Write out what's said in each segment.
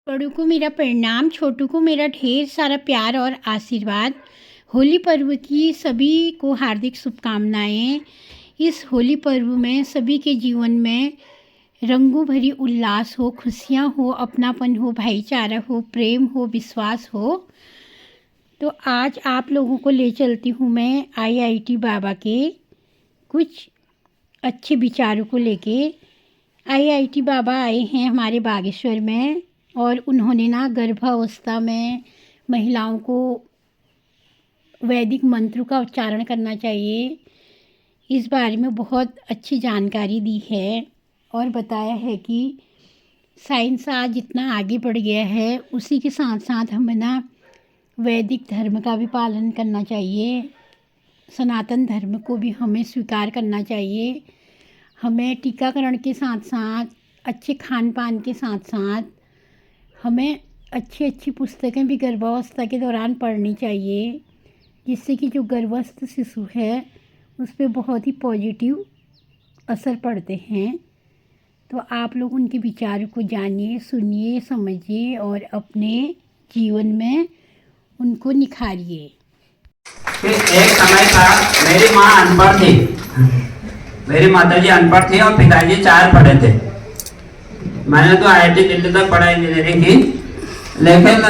बड़ों को मेरा प्रणाम, छोटों को मेरा ढेर सारा प्यार और आशीर्वाद। होली पर्व की सभी को हार्दिक शुभकामनाएं। इस होली पर्व में सभी के जीवन में रंगों भरी उल्लास हो, खुशियां हो, अपनापन हो, भाईचारा हो, प्रेम हो, विश्वास हो। तो आज आप लोगों को ले चलती हूँ मैं आईआईटी बाबा के कुछ अच्छे विचारों को लेके। आईआईटी बाबा आए हैं हमारे बागेश्वर में और उन्होंने ना गर्भावस्था में महिलाओं को वैदिक मंत्रों का उच्चारण करना चाहिए, इस बारे में बहुत अच्छी जानकारी दी है और बताया है कि साइंस आज जितना आगे बढ़ गया है उसी के साथ साथ हमें ना वैदिक धर्म का भी पालन करना चाहिए, सनातन धर्म को भी हमें स्वीकार करना चाहिए। हमें टीकाकरण के साथ साथ अच्छे खान पान के साथ साथ हमें अच्छी अच्छी पुस्तकें भी गर्भावस्था के दौरान पढ़नी चाहिए, जिससे कि जो गर्भस्थ शिशु है उस पर बहुत ही पॉजिटिव असर पड़ते हैं। तो आप लोग उनके विचारों को जानिए, सुनिए, समझिए और अपने जीवन में उनको निखारिए। एक समय था, मेरी माँ अनपढ़ थी, मेरी माताजी अनपढ़ थी और पिताजी 4 पढ़े थे। मैंने तो आईआईटी दिल्ली तक पढ़ा इंजीनियरिंग की, लेकिन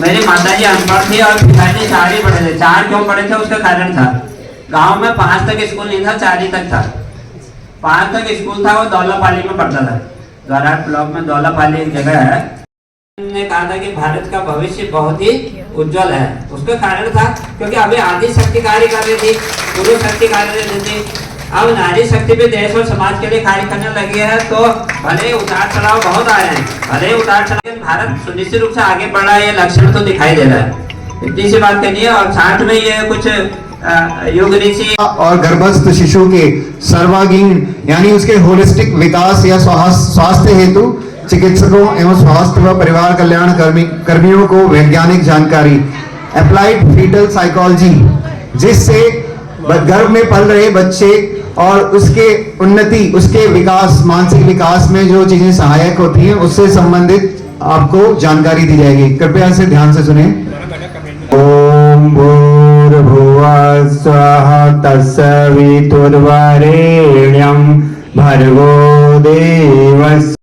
मेरी माताजी अनपढ़ थी और पिताजी 4 ही पढ़े थे। 4 क्यों पढ़े थे उसका कारण था, गांव में 5 तक स्कूल नहीं था, 4 ही तक था। 5 तक स्कूल था, वो दौलापाली में पढ़ता था। द्वाराट ब्लॉक में दौलापाली एक जगह है। ने कहा था कि भारत का भविष्य बहुत ही उज्जवल है। उसका कारण था क्योंकि अभी आदि शक्ति कार्य कर रही थी, पुरुष शक्ति कार्य कर रही थी। अब नारी शक्ति भी देश और समाज के लिए कार्य करने लगी है। तो भले उतार चढ़ाव बहुत आए हैं, भले उतार चढ़ाव, भारत सुनिश्चित रूप से आगे बढ़ रहा है, ये लक्षण तो दिखाई दे रहा है। इतनी सी बात करनी है। और साथ में ये कुछ योग ऋषि और गर्भस्थ शिशु के सर्वांगीण यानी उसके होलिस्टिक विकास या स्वास्थ्य हेतु चिकित्सकों एवं स्वास्थ्य व परिवार कल्याण कर्मियों को वैज्ञानिक जानकारी, अप्लाइड फीटल साइकोलॉजी, जिससे गर्भ में पल रहे बच्चे और उसके उन्नति, उसके विकास, मानसिक विकास में जो चीजें सहायक होती हैं उससे संबंधित आपको जानकारी दी जाएगी। कृपया इसे ध्यान से सुने। ओम भूर्भुवः स्वः तत्सवितुर्वरेण्यं भर्गो देवस्य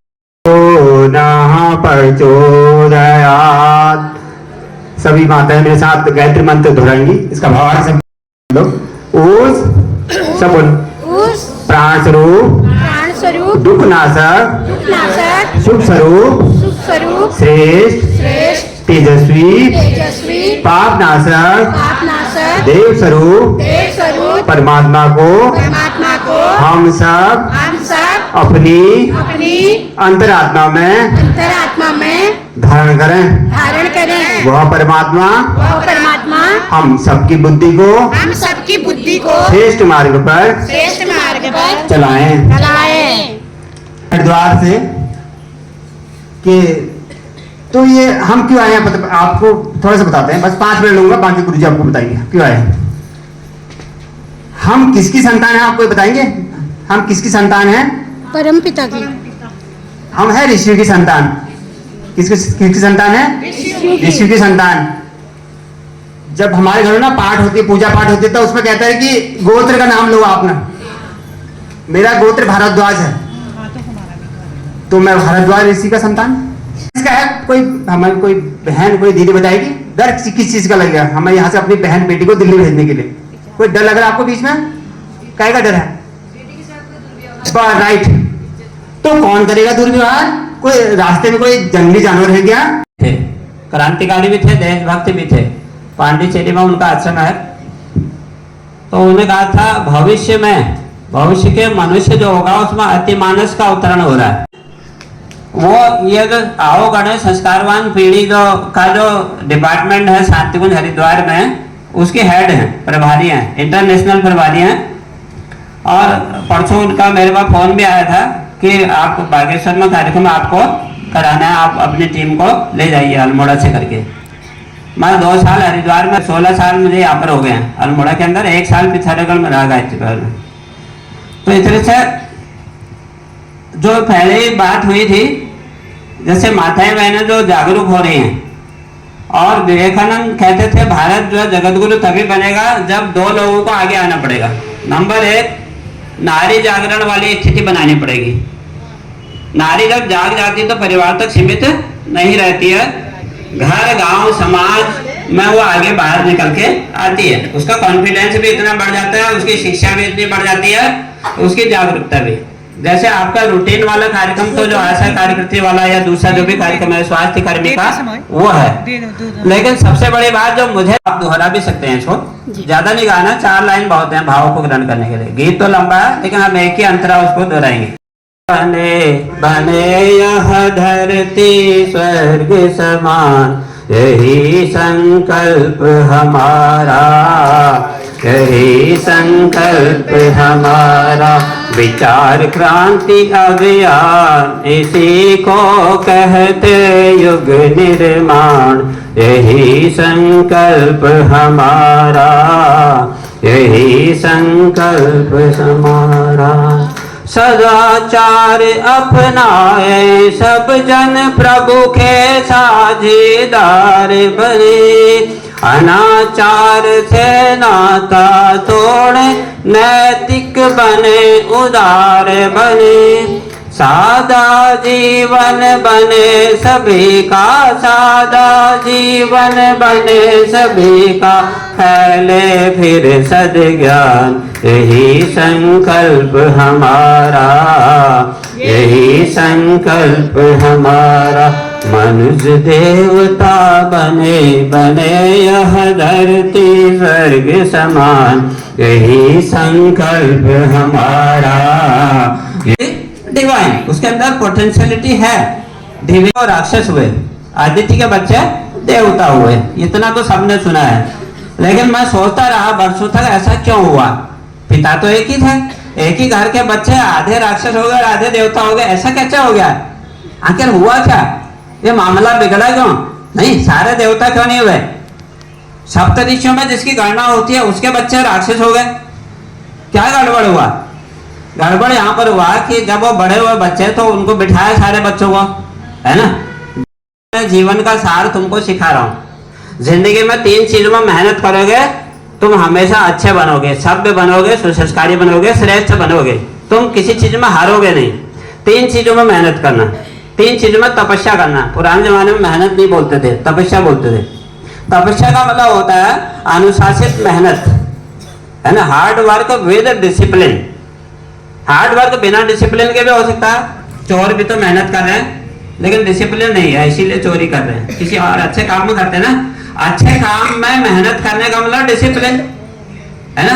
नः प्रचोदयात्। सभी माताएं मेरे साथ गायत्री मंत्र दोहराएंगी। इसका भावार्थ सब लोग। ऊर्ज सब बोल। प्राण स्वरूप दुख नाशक शुभ स्वरूप श्रेष्ठ तेजस्वी पाप नाशक देव स्वरूप परमात्मा को हम सब अपनी अंतरात्मा में धारण करें। वह परमात्मा हम सबकी बुद्धि को श्रेष्ठ मार्ग पर चलाएं। द्वार से कि तो ये हम क्यों आए हैं आपको थोड़ा सा बताते हैं, बस 5 मिनट लूंगा, बाकी गुरुजी आपको बताएंगे क्यों आए हैं। हम किसकी संतान है आपको बताएंगे। हम किसकी संतान है? परम पिता की। हम है ऋषि की संतान। किसकी संतान है? ऋषि की संतान। जब हमारे घर में ना पाठ होती है, पूजा पाठ होती है, तो उसमें कहता है कि गोत्र का नाम लो आप ना। मेरा गोत्र भारद्वाज है, तो मैं भारद्वाज ऋषि का संतान। इसका है कोई हमारी कोई बहन कोई दीदी बताएगी डर किस चीज का लगेगा हमें यहाँ से अपनी बहन बेटी को दिल्ली भेजने के लिए? कोई डर लग रहा है आपको बीच में? काय का डर है? राइट। तो कौन करेगा दुर्व्यवहार? कोई रास्ते में कोई जंगली जानवर है क्या? थे क्रांतिकारी भी थे, देशभक्त भी थे। पांडिचेरी में उनका आश्रम है। तो उन्होंने कहा था भविष्य के मनुष्य जो होगा उसमें अतिमानस का अवतरण हो रहा है। वो ये जो आओ गणेश संस्कारवान पीढ़ी का जो डिपार्टमेंट है शांतिकुंज हरिद्वार में, उसके हेड हैं, प्रभारी हैं, इंटरनेशनल प्रभारी हैं। और परसों उनका मेरे पास फोन भी आया था कि आप बागेश्वर में कार्यक्रम आपको कराना है, आप अपनी टीम को ले जाइए अल्मोड़ा से करके। मैं 2 साल हरिद्वार में, 16 साल मुझे यहाँ पर हो गए हैं अल्मोड़ा के अंदर, 1 साल पिथौरागढ़ में रहा गायत्री में। तो इस तरह से जो पहले बात हुई थी जैसे माताएं बहनें जो जागरूक हो रही हैं। और विवेकानंद कहते थे भारत जो है जगत गुरु तभी बनेगा जब दो लोगों को आगे आना पड़ेगा। नंबर एक, नारी जागरण वाली स्थिति बनानी पड़ेगी। नारी जब जाग जाती तो परिवार तक सीमित नहीं रहती है, घर गांव समाज में वो आगे बाहर निकल के आती है। उसका कॉन्फिडेंस भी इतना बढ़ जाता है, उसकी शिक्षा भी इतनी बढ़ जाती है, उसकी जागरूकता भी। जैसे आपका रूटीन वाला कार्यक्रम तो जो आशा कार्यकर्ती वाला या दूसरा जो भी कार्यक्रम है स्वास्थ्य कर्मी का वो है, लेकिन सबसे बड़ी बात जो मुझे, आप दोहरा भी सकते हैं इसको, ज्यादा नहीं गाना, 4 लाइन बहुत है भाव को ग्रहण करने के लिए। गीत तो लंबा है लेकिन हम एक ही अंतरा उसको दोहराएंगे। बने बने यह धरती स्वर्ग समान, यही संकल्प हमारा, यही संकल्प हमारा। विचार क्रांति अभियान इसी को कहते युग निर्माण, यही संकल्प हमारा, यही संकल्प हमारा। सदाचार अपनाए सब जन प्रभु के साझेदार बने, अनाचार से नाता तोड़े नैतिक बने उदार बने। सादा जीवन बने सभी का, सादा जीवन बने सभी का, फैले फिर सद्ज्ञान, यही संकल्प हमारा, यही संकल्प हमारा। मनुष्य देवता बने बने यह धरती स्वर्ग समान, यही संकल्प हमारा। डिवाइन, उसके अंदर पोटेंशियलिटी है। दिव्य और राक्षस हुए, आदित्य के बच्चे देवता हुए, इतना तो सबने सुना है। लेकिन मैं सोचता रहा वर्षों तक ऐसा क्यों हुआ। पिता तो एक ही थे, एक ही घर के बच्चे आधे राक्षस हो गए आधे देवता हो गए, ऐसा कैसे हो गया? आखिर हुआ क्या? ये मामला बिगड़ा क्यों? नहीं, सारे देवता क्यों नहीं हुए? सप्तऋषियों में जिसकी गणना होती है उसके बच्चे राक्षस हो गए, क्या गड़बड़ हुआ? गड़बड़ यहाँ पर हुआ कि जब वो बड़े हुए बच्चे तो उनको बिठाया सारे बच्चों को, है ना। जीवन का सार तुमको सिखा रहा हूँ। जिंदगी में 3 चीजों में मेहनत करोगे तुम हमेशा अच्छे बनोगे, सभ्य बनोगे, सुसंस्कारी बनोगे, श्रेष्ठ बनोगे। तुम किसी चीज में हारोगे नहीं। 3 चीजों में मेहनत करना, 3 चीजों में तपस्या करना। पुराने जमाने में मेहनत नहीं बोलते थे, तपस्या बोलते थे। तपस्या का मतलब होता है अनुशासित मेहनत, है ना, hard work with discipline. Hard work बिना डिसिप्लिन के भी हो सकता है। चोर भी तो मेहनत कर रहे हैं लेकिन डिसिप्लिन नहीं है, इसीलिए चोरी कर रहे हैं। किसी और अच्छे काम में करते हैं ना, अच्छे काम में मेहनत करने का मतलब डिसिप्लिन, है ना।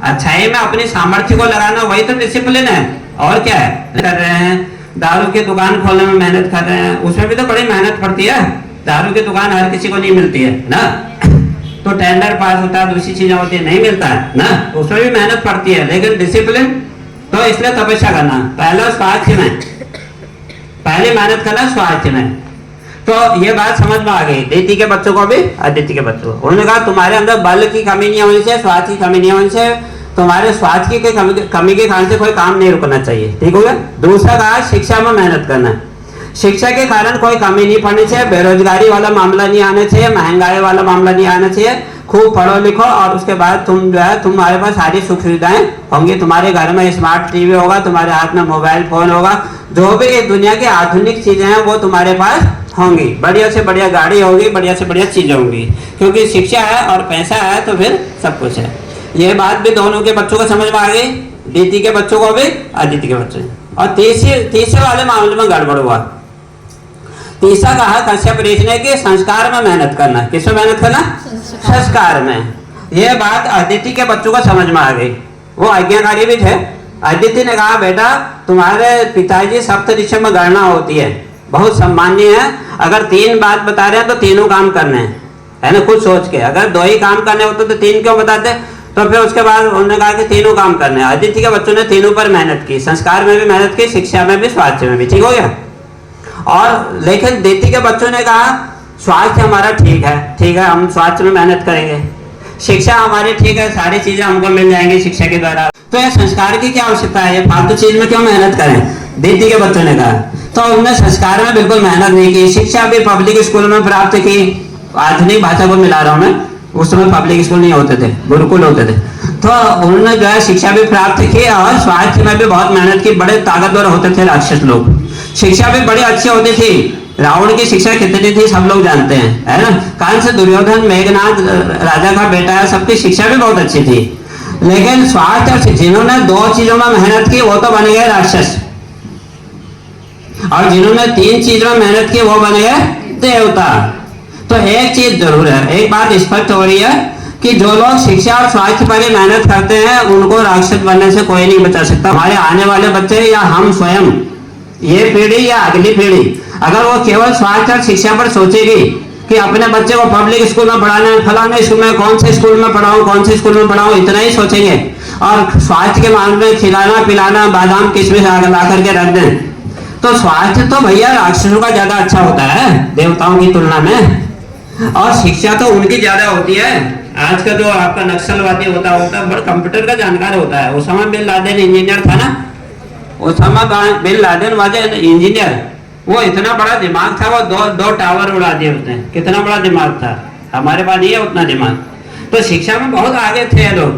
अच्छाई में अपनी सामर्थ्य को लगाना वही तो डिसिप्लिन है, और क्या है। कर रहे हैं, दारू की दुकान खोलने में मेहनत कर रहे हैं, उसमें भी तो बड़ी मेहनत पड़ती है। दारू की दुकान हर किसी को नहीं मिलती है ना, तो टेंडर पास होता है, दूसरी चीजें होती है, नहीं मिलता है ना, उसमें भी मेहनत पड़ती है। लेकिन डिसिप्लिन तो इसलिए तपस्या करना, पहला स्वास्थ्य में, पहले मेहनत करना स्वास्थ्य में। तो ये बात समझ में आ गई दीदी के बच्चों को भी, आदित्य के बच्चों को। उन्होंने कहा तुम्हारे अंदर बल की कमी नहीं होनी चाहिए, स्वास्थ्य की कमी नहीं होनी चाहिए, तुम्हारे स्वास्थ्य की कमी के कारण से कोई काम नहीं रुकना चाहिए, ठीक हो गया। दूसरा कहा शिक्षा में मेहनत करना है, शिक्षा के कारण कोई कमी नहीं पड़नी चाहिए, बेरोजगारी वाला मामला नहीं आना चाहिए, महंगाई वाला मामला नहीं आना चाहिए। खूब पढ़ो लिखो और उसके बाद तुम जो है तुम्हारे पास सारी सुख सुविधाएं होंगी, तुम्हारे घर में स्मार्ट टीवी होगा, तुम्हारे हाथ में मोबाइल फोन होगा, जो भी ये दुनिया की आधुनिक चीजें हैं वो तुम्हारे पास होंगी, बढ़िया से बढ़िया गाड़ी होगी, बढ़िया से बढ़िया चीजें होंगी, क्योंकि शिक्षा है और पैसा है तो फिर सब कुछ है। ये बात भी दोनों के बच्चों को समझ में आ गई, दीदी के बच्चों को भी, आदित्य के बच्चों। और तीसरे वाले मामले में गड़बड़ हुआ। तीसरा कहा कश्यप ऋषि ने कि संस्कार में मेहनत करना। किसमें मेहनत करना? संस्कार में। यह बात आदित्य के बच्चों को समझ में आ गई, वो आज्ञाकारी भी थे। आदित्य ने कहा बेटा तुम्हारे पिताजी सप्तऋषि में गणना होती है, बहुत सम्मानीय है, अगर 3 बात बता रहे हैं तो तीनों काम करने हैं, है ना, कुछ सोच के। अगर 2 ही काम करने होते तो 3 क्यों बताते? तो फिर उसके बाद उन्होंने कहा कि तीनों काम करने हैं। आदित्य के बच्चों ने तीनों पर मेहनत की, संस्कार में भी मेहनत की, शिक्षा में भी, स्वास्थ्य में भी, ठीक हो गया। और लेकिन दीदी के बच्चों ने कहा स्वास्थ्य हमारा ठीक है, हम स्वास्थ्य में मेहनत करेंगे, शिक्षा हमारी ठीक है, सारी चीजें हमको मिल जाएंगी शिक्षा के द्वारा, तो ये संस्कार की क्या आवश्यकता है, ये फालतू चीज में क्यों मेहनत करें, दीदी के बच्चों ने कहा। तो उन्होंने संस्कार में बिल्कुल मेहनत नहीं की, शिक्षा भी पब्लिक स्कूल में प्राप्त की। आधुनिक भाषा को मिला रहा हूं मैं, उस समय पब्लिक स्कूल नहीं होते थे, गुरुकुल होते थे। तो उन्होंने जो है शिक्षा भी प्राप्त की और स्वास्थ्य में भी बहुत मेहनत की। बड़े ताकतवर होते थे राक्षस लोग, शिक्षा भी बड़ी अच्छी होती थी। रावण की शिक्षा कितनी थी सब लोग जानते हैं, है ना। कंस, दुर्योधन, मेघनाथ राजा का बेटा है, सबकी शिक्षा भी बहुत अच्छी थी। लेकिन स्वास्थ्य, जिन्होंने दो चीजों में मेहनत की वो तो बन गए राक्षस, और जिन्होंने तीन चीजों में मेहनत की वो बन गए देवता। तो एक चीज जरूर है, एक बात स्पष्ट हो रही है कि जो लोग शिक्षा और स्वास्थ्य पर ही मेहनत करते हैं उनको राक्षस बनने से कोई नहीं बचा सकता। हमारे आने वाले बच्चे या हम स्वयं, ये पीढ़ी या अगली पीढ़ी, अगर वो केवल स्वास्थ्य और शिक्षा पर सोचेगी कि अपने बच्चे को पब्लिक स्कूल में पढ़ाना है, फलाने स्कूल में, कौन से स्कूल में पढ़ाऊं, कौन से स्कूल में पढ़ाऊं, इतना ही सोचेंगे, और स्वास्थ्य के मामले में खिलाना पिलाना बादाम किशमिश आगे ला करके रख दें, तो स्वास्थ्य तो भैया राक्षसों का ज्यादा अच्छा होता है देवताओं की तुलना में, और शिक्षा तो उनकी ज्यादा होती है। आज का जो आपका नक्सलवादी होता है बड़ा कंप्यूटर का जानकार होता है। उसामा बिन लादेन इंजीनियर था ना, उसामा बिन लादेन वाजे इंजीनियर, वो इतना बड़ा दिमाग था, वो दो टावर उड़ा दिए उसने, कितना बड़ा दिमाग था। हमारे पास नहीं है उतना दिमाग। तो शिक्षा में बहुत आगे थे लोग।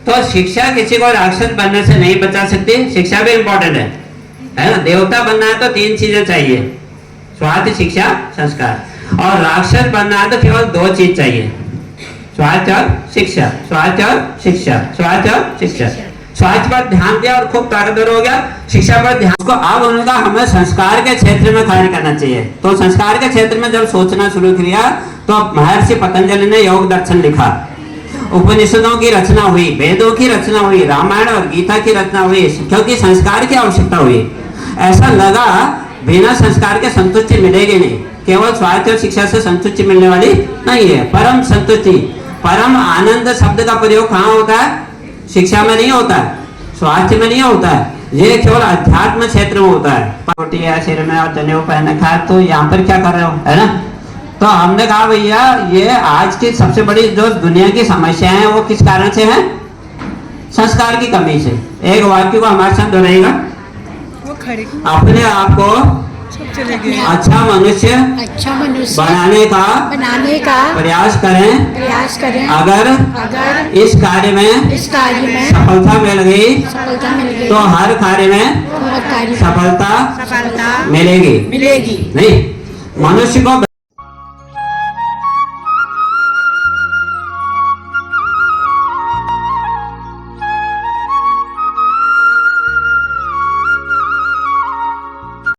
तो शिक्षा किसी को राक्षस बनने से नहीं बचा सकती, शिक्षा भी इंपॉर्टेंट है ना। देवता बनना है तो तीन चीजें चाहिए, स्वास्थ्य, शिक्षा, संस्कार। और राक्षस बनना है तो केवल दो चीज चाहिए, स्वास्थ्य और शिक्षा, स्वास्थ्य और शिक्षा, स्वास्थ्य और शिक्षा। स्वास्थ्य पर ध्यान दिया और खूब ताकतवर हो गया, शिक्षा पर ध्यान को। अब उनका हमें संस्कार के क्षेत्र में कार्य करना चाहिए। तो संस्कार के क्षेत्र में जब सोचना शुरू किया तो महर्षि पतंजलि ने योग दर्शन लिखा, उपनिषदों की रचना हुई, वेदों की रचना हुई, रामायण और गीता की रचना हुई, क्योंकि संस्कार की आवश्यकता हुई। ऐसा लगा बिना संस्कार के संतुष्टि मिलेगी नहीं, केवल स्वास्थ्य और शिक्षा से संतुष्टि मिलने वाली नहीं है। परम संतुष्टि, परम आनंद शब्द का प्रयोग कहाँ होता है? शिक्षा में नहीं होता है, स्वास्थ्य में नहीं होता है, ये केवल अध्यात्म क्षेत्र में होता है। छोटी है सिर में और जनेऊ पहन रखा है, तो यहाँ पर क्या कर रहे हो, है ना। तो हमने कहा भैया ये आज की सबसे बड़ी जो दुनिया की समस्या है वो किस कारण से है? संस्कार की कमी से। एक वाक्य को हमारे साथ दोहराइएगा, अपने आप को अच्छा मनुष्य बनाने का प्रयास करें। अगर इस कार्य में सफलता मिल गई तो हर कार्य में सफलता मिलेगी। नहीं, मनुष्य को